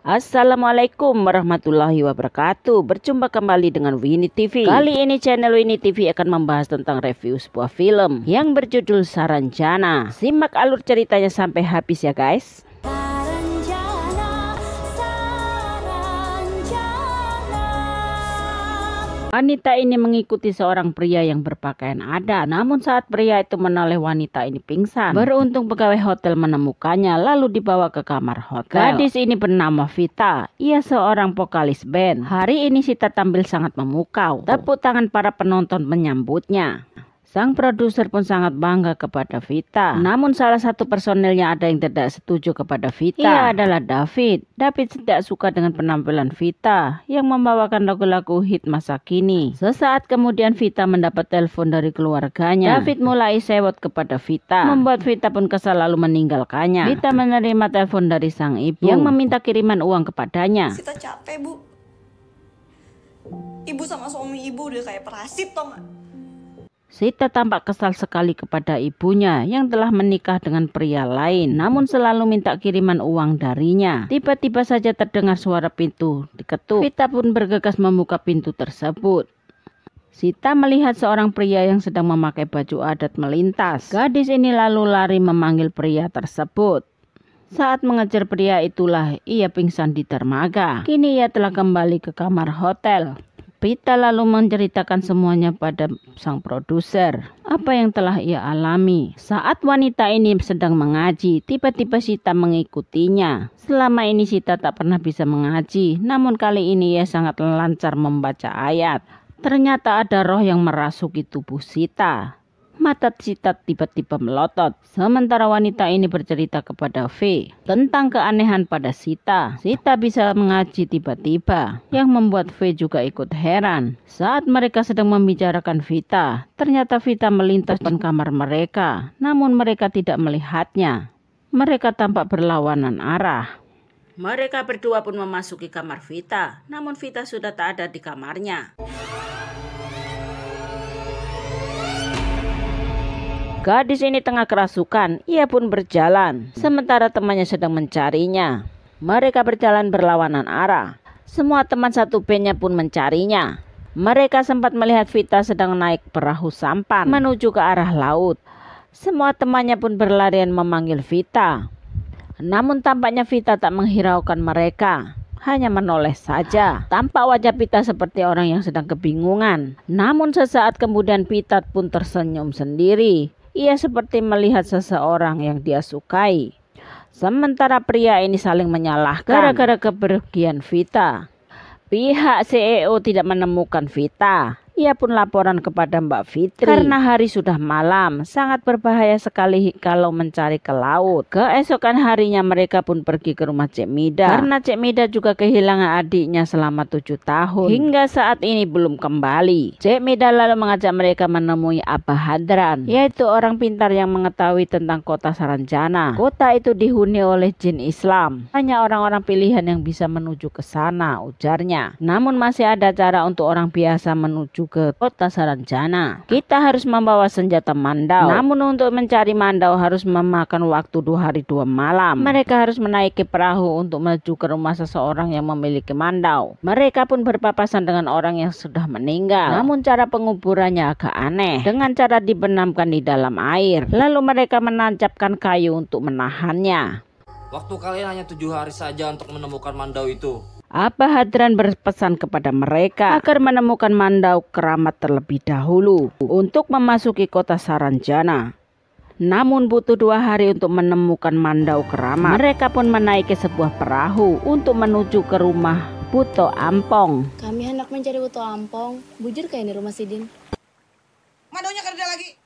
Assalamualaikum warahmatullahi wabarakatuh. Berjumpa kembali dengan Winnie TV. Kali ini channel Winnie TV akan membahas tentang review sebuah film yang berjudul Saranjana. Simak alur ceritanya sampai habis ya guys. Wanita ini mengikuti seorang pria yang berpakaian adat. Namun saat pria itu menoleh wanita ini pingsan. Beruntung pegawai hotel menemukannya lalu dibawa ke kamar hotel. Gadis ini bernama Vita. Ia seorang vokalis band. Hari ini Sita tampil sangat memukau. Tepuk tangan para penonton menyambutnya. Sang produser pun sangat bangga kepada Vita. Namun salah satu personelnya ada yang tidak setuju kepada Vita. Ia adalah David. David tidak suka dengan penampilan Vita yang membawakan lagu-lagu hit masa kini. Sesaat kemudian Vita mendapat telepon dari keluarganya. David mulai sewot kepada Vita, membuat Vita pun kesal lalu meninggalkannya. Vita menerima telepon dari sang ibu yang meminta kiriman uang kepadanya. Sita capek bu. Ibu sama suami ibu udah kayak parasit tau gak? Sita tampak kesal sekali kepada ibunya yang telah menikah dengan pria lain, namun selalu minta kiriman uang darinya. Tiba-tiba saja terdengar suara pintu diketuk. Vita pun bergegas membuka pintu tersebut. Sita melihat seorang pria yang sedang memakai baju adat melintas. Gadis ini lalu lari memanggil pria tersebut. Saat mengejar pria itulah ia pingsan di dermaga. Kini ia telah kembali ke kamar hotel. Vita lalu menceritakan semuanya pada sang produser, apa yang telah ia alami. Saat wanita ini sedang mengaji, tiba-tiba Sita mengikutinya. Selama ini Sita tak pernah bisa mengaji, namun kali ini ia sangat lancar membaca ayat. Ternyata ada roh yang merasuki tubuh Sita. Mata Sita tiba-tiba melotot. Sementara wanita ini bercerita kepada V tentang keanehan pada Sita. Sita bisa mengaji tiba-tiba, yang membuat V juga ikut heran. Saat mereka sedang membicarakan Vita, ternyata Vita melintas di kamar mereka. Namun mereka tidak melihatnya. Mereka tampak berlawanan arah. Mereka berdua pun memasuki kamar Vita. Namun Vita sudah tak ada di kamarnya. Gadis ini tengah kerasukan, ia pun berjalan, sementara temannya sedang mencarinya. Mereka berjalan berlawanan arah. Semua teman satu bandnya pun mencarinya. Mereka sempat melihat Vita sedang naik perahu sampan menuju ke arah laut. Semua temannya pun berlarian memanggil Vita. Namun tampaknya Vita tak menghiraukan mereka. Hanya menoleh saja. Tampak wajah Vita seperti orang yang sedang kebingungan. Namun sesaat kemudian Vita pun tersenyum sendiri. Ia seperti melihat seseorang yang dia sukai. Sementara pria ini saling menyalahkan gara-gara kepergian Vita. Pihak CEO tidak menemukan Vita. Ia pun laporan kepada Mbak Fitri karena hari sudah malam, sangat berbahaya sekali kalau mencari ke laut. Keesokan harinya mereka pun pergi ke rumah Cek Mida karena Cek Mida juga kehilangan adiknya selama 7 tahun. Hingga saat ini belum kembali. Cek Mida lalu mengajak mereka menemui Abah Hadran, yaitu orang pintar yang mengetahui tentang kota Saranjana. Kota itu dihuni oleh jin Islam. Hanya orang-orang pilihan yang bisa menuju ke sana, ujarnya. Namun masih ada cara untuk orang biasa menuju ke kota Saranjana. Kita harus membawa senjata mandau. Namun untuk mencari mandau harus memakan waktu 2 hari 2 malam. Mereka harus menaiki perahu untuk menuju ke rumah seseorang yang memiliki mandau. Mereka pun berpapasan dengan orang yang sudah meninggal. Namun cara penguburannya agak aneh. Dengan cara dibenamkan di dalam air. Lalu mereka menancapkan kayu untuk menahannya. Waktu kalian hanya 7 hari saja untuk menemukan mandau itu. Abah Hadran berpesan kepada mereka agar menemukan mandau keramat terlebih dahulu untuk memasuki kota Saranjana. Namun butuh 2 hari untuk menemukan mandau keramat. Mereka pun menaiki sebuah perahu untuk menuju ke rumah Buto Ampong. Kami hendak mencari Buto Ampong. Bujur kayak di rumah Sidin. Mandaunya kerja lagi.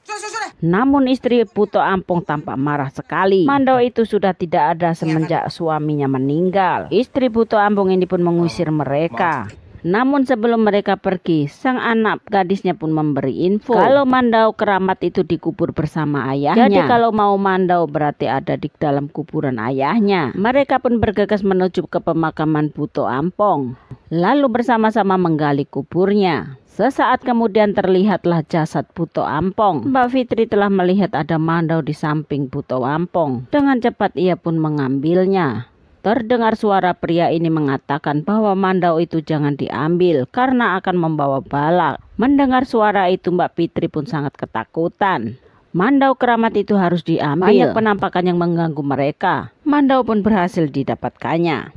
Sudah. Namun istri Buto Ampong tampak marah sekali. Mandau itu sudah tidak ada semenjak suaminya meninggal. Istri Buto Ampong ini pun mengusir mereka. Namun sebelum mereka pergi, sang anak gadisnya pun memberi info kalau mandau keramat itu dikubur bersama ayahnya. Jadi kalau mau mandau berarti ada di dalam kuburan ayahnya. Mereka pun bergegas menuju ke pemakaman Buto Ampong, lalu bersama-sama menggali kuburnya. Sesaat kemudian terlihatlah jasad Buto Ampong. Mbak Fitri telah melihat ada mandau di samping Buto Ampong. Dengan cepat ia pun mengambilnya. Terdengar suara pria ini mengatakan bahwa mandau itu jangan diambil karena akan membawa bala. Mendengar suara itu Mbak Fitri pun sangat ketakutan. Mandau keramat itu harus diambil. Banyak penampakan yang mengganggu mereka. Mandau pun berhasil didapatkannya.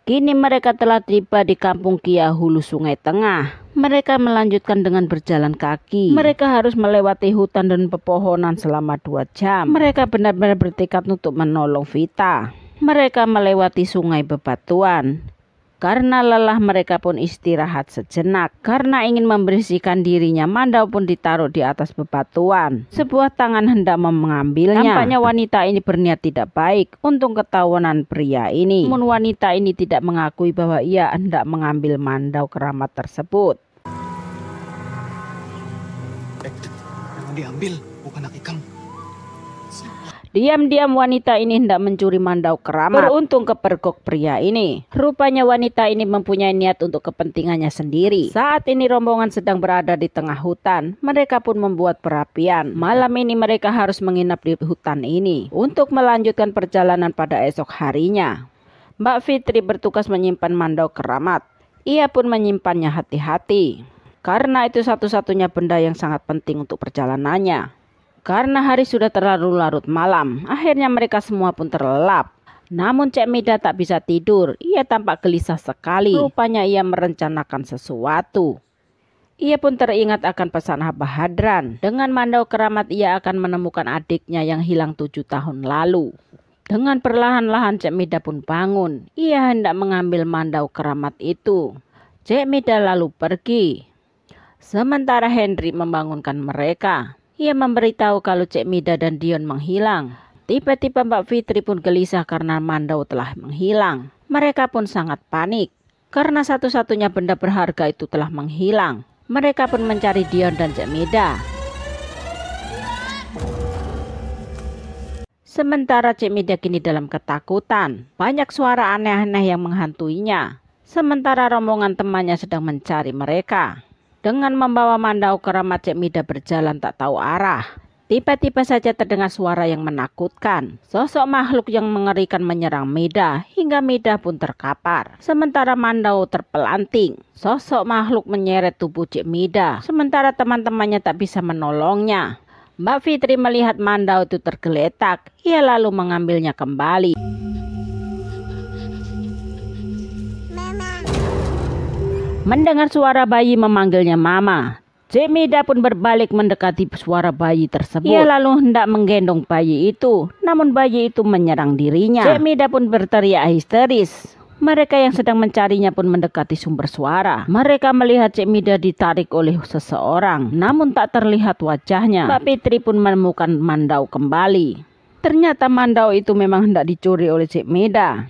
Kini mereka telah tiba di kampung Kia Hulu Sungai Tengah. Mereka melanjutkan dengan berjalan kaki. Mereka harus melewati hutan dan pepohonan selama 2 jam. Mereka benar-benar bertekad untuk menolong Vita. Mereka melewati sungai bebatuan. Karena lelah mereka pun istirahat sejenak. Karena ingin membersihkan dirinya, mandau pun ditaruh di atas bebatuan. Sebuah tangan hendak mengambilnya. Nampaknya wanita ini berniat tidak baik untuk ketahuan pria ini. Namun wanita ini tidak mengakui bahwa ia hendak mengambil mandau keramat tersebut. Jangan diambil, bukan hak ikam. Diam-diam wanita ini hendak mencuri mandau keramat. Beruntung kepergok pria ini. Rupanya wanita ini mempunyai niat untuk kepentingannya sendiri. Saat ini rombongan sedang berada di tengah hutan. Mereka pun membuat perapian. Malam ini mereka harus menginap di hutan ini untuk melanjutkan perjalanan pada esok harinya. Mbak Fitri bertugas menyimpan mandau keramat. Ia pun menyimpannya hati-hati. Karena itu satu-satunya benda yang sangat penting untuk perjalanannya. Karena hari sudah terlalu larut malam, akhirnya mereka semua pun terlelap. Namun Cek Mida tak bisa tidur, ia tampak gelisah sekali. Rupanya ia merencanakan sesuatu. Ia pun teringat akan pesan Abah Hadran. Dengan mandau keramat ia akan menemukan adiknya yang hilang 7 tahun lalu. Dengan perlahan-lahan Cek Mida pun bangun. Ia hendak mengambil mandau keramat itu. Cek Mida lalu pergi. Sementara Henry membangunkan mereka. Ia memberitahu kalau Cek Mida dan Dion menghilang. Tiba-tiba Mbak Fitri pun gelisah karena mandau telah menghilang. Mereka pun sangat panik karena satu-satunya benda berharga itu telah menghilang. Mereka pun mencari Dion dan Cek Mida. Sementara Cek Mida kini dalam ketakutan. Banyak suara aneh-aneh yang menghantuinya. Sementara rombongan temannya sedang mencari mereka. Dengan membawa mandau keramat Cek Mida berjalan tak tahu arah. Tiba-tiba saja terdengar suara yang menakutkan. Sosok makhluk yang mengerikan menyerang Mida hingga Mida pun terkapar. Sementara mandau terpelanting. Sosok makhluk menyeret tubuh Cek Mida. Sementara teman-temannya tak bisa menolongnya. Mbak Fitri melihat mandau itu tergeletak. Ia lalu mengambilnya kembali. Mendengar suara bayi memanggilnya mama, Cek Mida pun berbalik mendekati suara bayi tersebut. Ia lalu hendak menggendong bayi itu, namun bayi itu menyerang dirinya. Cek Mida pun berteriak histeris. Mereka yang sedang mencarinya pun mendekati sumber suara. Mereka melihat Cek Mida ditarik oleh seseorang, namun tak terlihat wajahnya. Mbak Fitri pun menemukan mandau kembali. Ternyata mandau itu memang hendak dicuri oleh Cek Mida.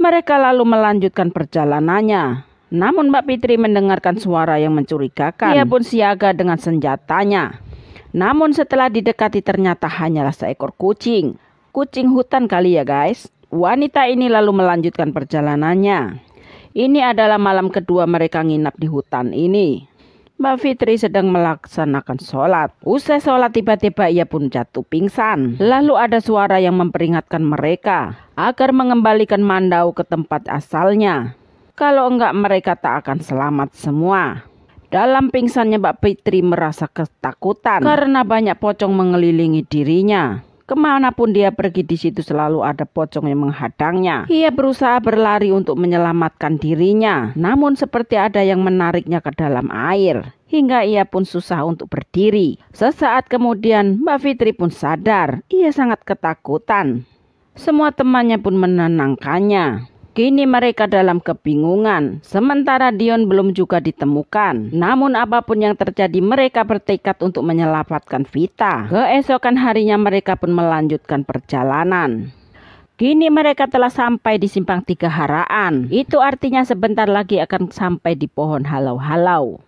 Mereka lalu melanjutkan perjalanannya. Namun Mbak Fitri mendengarkan suara yang mencurigakan. Ia pun siaga dengan senjatanya. Namun setelah didekati ternyata hanyalah seekor kucing. Kucing hutan kali ya guys. Wanita ini lalu melanjutkan perjalanannya. Ini adalah malam kedua mereka nginap di hutan ini. Mbak Fitri sedang melaksanakan sholat. Usai sholat tiba-tiba ia pun jatuh pingsan. Lalu ada suara yang memperingatkan mereka agar mengembalikan mandau ke tempat asalnya. Kalau enggak mereka tak akan selamat semua. Dalam pingsannya Mbak Fitri merasa ketakutan karena banyak pocong mengelilingi dirinya. Kemanapun dia pergi di situ selalu ada pocong yang menghadangnya. Ia berusaha berlari untuk menyelamatkan dirinya. Namun seperti ada yang menariknya ke dalam air. Hingga ia pun susah untuk berdiri. Sesaat kemudian Mbak Fitri pun sadar. Ia sangat ketakutan. Semua temannya pun menenangkannya. Kini mereka dalam kebingungan, sementara Dion belum juga ditemukan. Namun apapun yang terjadi mereka bertekad untuk menyelamatkan Vita. Keesokan harinya mereka pun melanjutkan perjalanan. Kini mereka telah sampai di Simpang Tiga Haraan. Itu artinya sebentar lagi akan sampai di pohon halau-halau.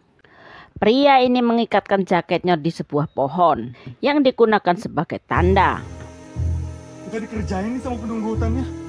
Pria ini mengikatkan jaketnya di sebuah pohon yang digunakan sebagai tanda. Kita dikerjain nih sama penunggu hutannya.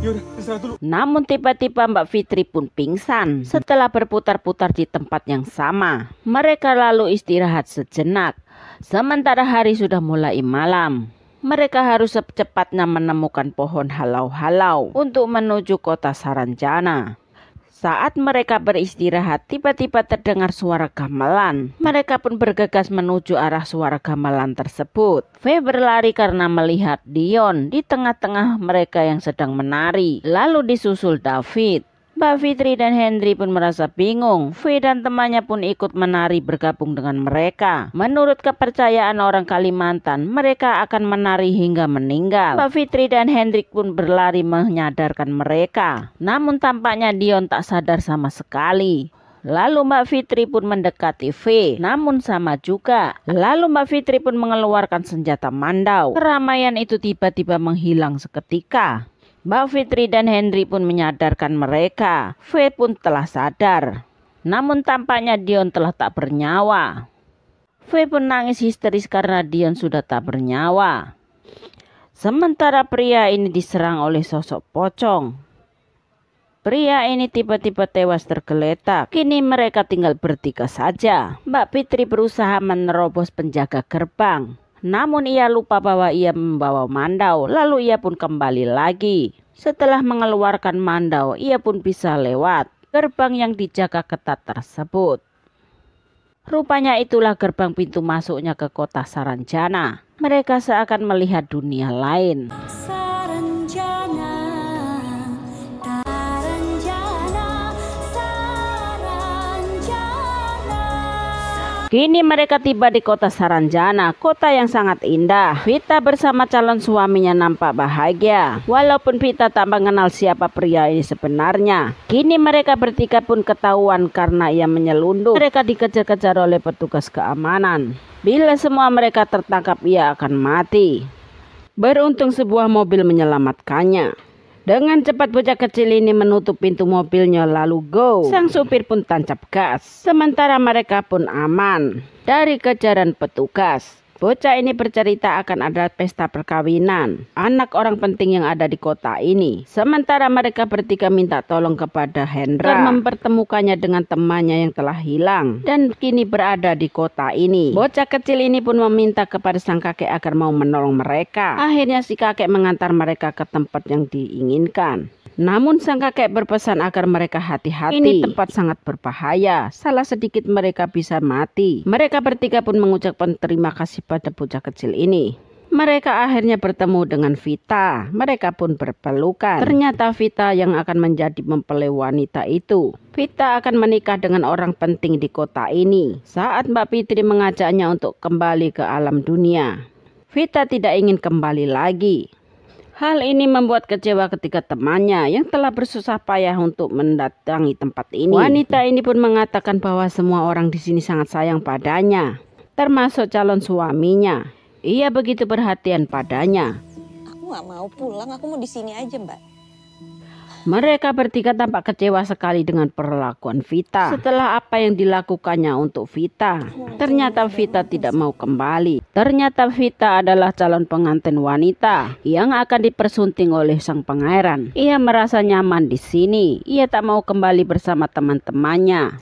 Yaudah, istirahat dulu. Namun tiba-tiba Mbak Fitri pun pingsan setelah berputar-putar di tempat yang sama. Mereka lalu istirahat sejenak. Sementara hari sudah mulai malam. Mereka harus secepatnya menemukan pohon halau-halau untuk menuju kota Saranjana. Saat mereka beristirahat, tiba-tiba terdengar suara gamelan. Mereka pun bergegas menuju arah suara gamelan tersebut. V berlari karena melihat Dion di tengah-tengah mereka yang sedang menari. Lalu disusul David. Mbak Fitri dan Henry pun merasa bingung. V dan temannya pun ikut menari bergabung dengan mereka. Menurut kepercayaan orang Kalimantan, mereka akan menari hingga meninggal. Mbak Fitri dan Henry pun berlari menyadarkan mereka. Namun tampaknya Dion tak sadar sama sekali. Lalu Mbak Fitri pun mendekati V, namun sama juga. Lalu Mbak Fitri pun mengeluarkan senjata mandau. Keramaian itu tiba-tiba menghilang seketika. Mbak Fitri dan Henry pun menyadarkan mereka. V pun telah sadar. Namun tampaknya Dion telah tak bernyawa. V pun nangis histeris karena Dion sudah tak bernyawa. Sementara pria ini diserang oleh sosok pocong. Pria ini tiba-tiba tewas tergeletak. Kini mereka tinggal bertiga saja. Mbak Fitri berusaha menerobos penjaga gerbang. Namun ia lupa bahwa ia membawa mandau, lalu ia pun kembali lagi. Setelah mengeluarkan mandau, ia pun bisa lewat gerbang yang dijaga ketat tersebut. Rupanya itulah gerbang pintu masuknya ke kota Saranjana. Mereka seakan melihat dunia lain. Kini mereka tiba di kota Saranjana, kota yang sangat indah. Vita bersama calon suaminya nampak bahagia. Walaupun Vita tak mengenal siapa pria ini sebenarnya. Kini mereka bertiga pun ketahuan karena ia menyelundup. Mereka dikejar-kejar oleh petugas keamanan. Bila semua mereka tertangkap, ia akan mati. Beruntung sebuah mobil menyelamatkannya. Dengan cepat bocah kecil ini menutup pintu mobilnya lalu go. Sang supir pun tancap gas. Sementara mereka pun aman dari kejaran petugas. Bocah ini bercerita akan ada pesta perkawinan anak orang penting yang ada di kota ini. Sementara mereka bertiga minta tolong kepada Hendra mempertemukannya dengan temannya yang telah hilang dan kini berada di kota ini. Bocah kecil ini pun meminta kepada sang kakek agar mau menolong mereka. Akhirnya si kakek mengantar mereka ke tempat yang diinginkan. Namun sang kakek berpesan agar mereka hati-hati. Ini tempat sangat berbahaya. Salah sedikit mereka bisa mati. Mereka bertiga pun mengucapkan terima kasih pada bocah kecil ini. Mereka akhirnya bertemu dengan Vita. Mereka pun berpelukan. Ternyata Vita yang akan menjadi mempelai wanita itu. Vita akan menikah dengan orang penting di kota ini. Saat Mbak Fitri mengajaknya untuk kembali ke alam dunia, Vita tidak ingin kembali lagi. Hal ini membuat kecewa ketika temannya yang telah bersusah payah untuk mendatangi tempat ini. Wanita ini pun mengatakan bahwa semua orang di sini sangat sayang padanya, termasuk calon suaminya. Ia begitu perhatian padanya. Aku nggak mau pulang, aku mau di sini aja, Mbak. Mereka bertiga tampak kecewa sekali dengan perlakuan Vita. Setelah apa yang dilakukannya untuk Vita, ternyata Vita tidak mau kembali. Ternyata Vita adalah calon pengantin wanita yang akan dipersunting oleh sang pangeran. Ia merasa nyaman di sini. Ia tak mau kembali bersama teman-temannya.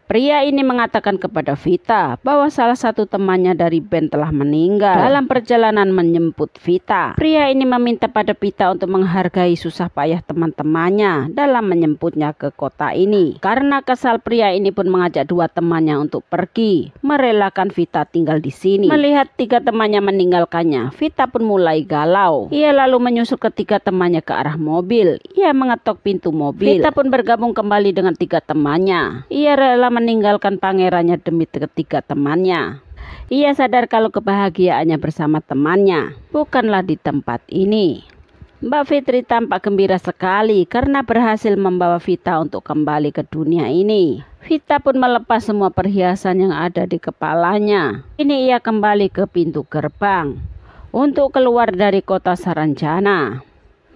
Pria ini mengatakan kepada Vita bahwa salah satu temannya dari band telah meninggal dalam perjalanan menjemput Vita. Pria ini meminta pada Vita untuk menghargai susah payah teman-temannya dalam menjemputnya ke kota ini. Karena kesal, pria ini pun mengajak dua temannya untuk pergi, merelakan Vita tinggal di sini. Melihat tiga temannya meninggalkannya, Vita pun mulai galau. Ia lalu menyusul ketiga temannya ke arah mobil. Ia mengetok pintu mobil. Vita pun bergabung kembali dengan tiga temannya. Ia rela meninggalkan pangerannya demi ketiga temannya. Ia sadar kalau kebahagiaannya bersama temannya bukanlah di tempat ini. Mbak Fitri tampak gembira sekali karena berhasil membawa Vita untuk kembali ke dunia ini. Vita pun melepas semua perhiasan yang ada di kepalanya. Ini ia kembali ke pintu gerbang untuk keluar dari kota Saranjana.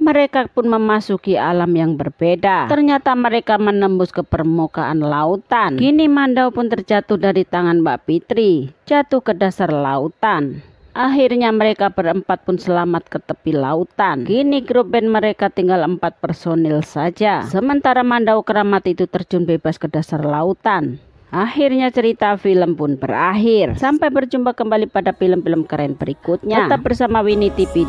Mereka pun memasuki alam yang berbeda. Ternyata mereka menembus ke permukaan lautan. Kini mandau pun terjatuh dari tangan Mbak Fitri, jatuh ke dasar lautan. Akhirnya mereka berempat pun selamat ke tepi lautan. Kini grup band mereka tinggal 4 personil saja. Sementara mandau keramat itu terjun bebas ke dasar lautan. Akhirnya cerita film pun berakhir. Sampai berjumpa kembali pada film-film keren berikutnya. Tetap bersama Winnie TV.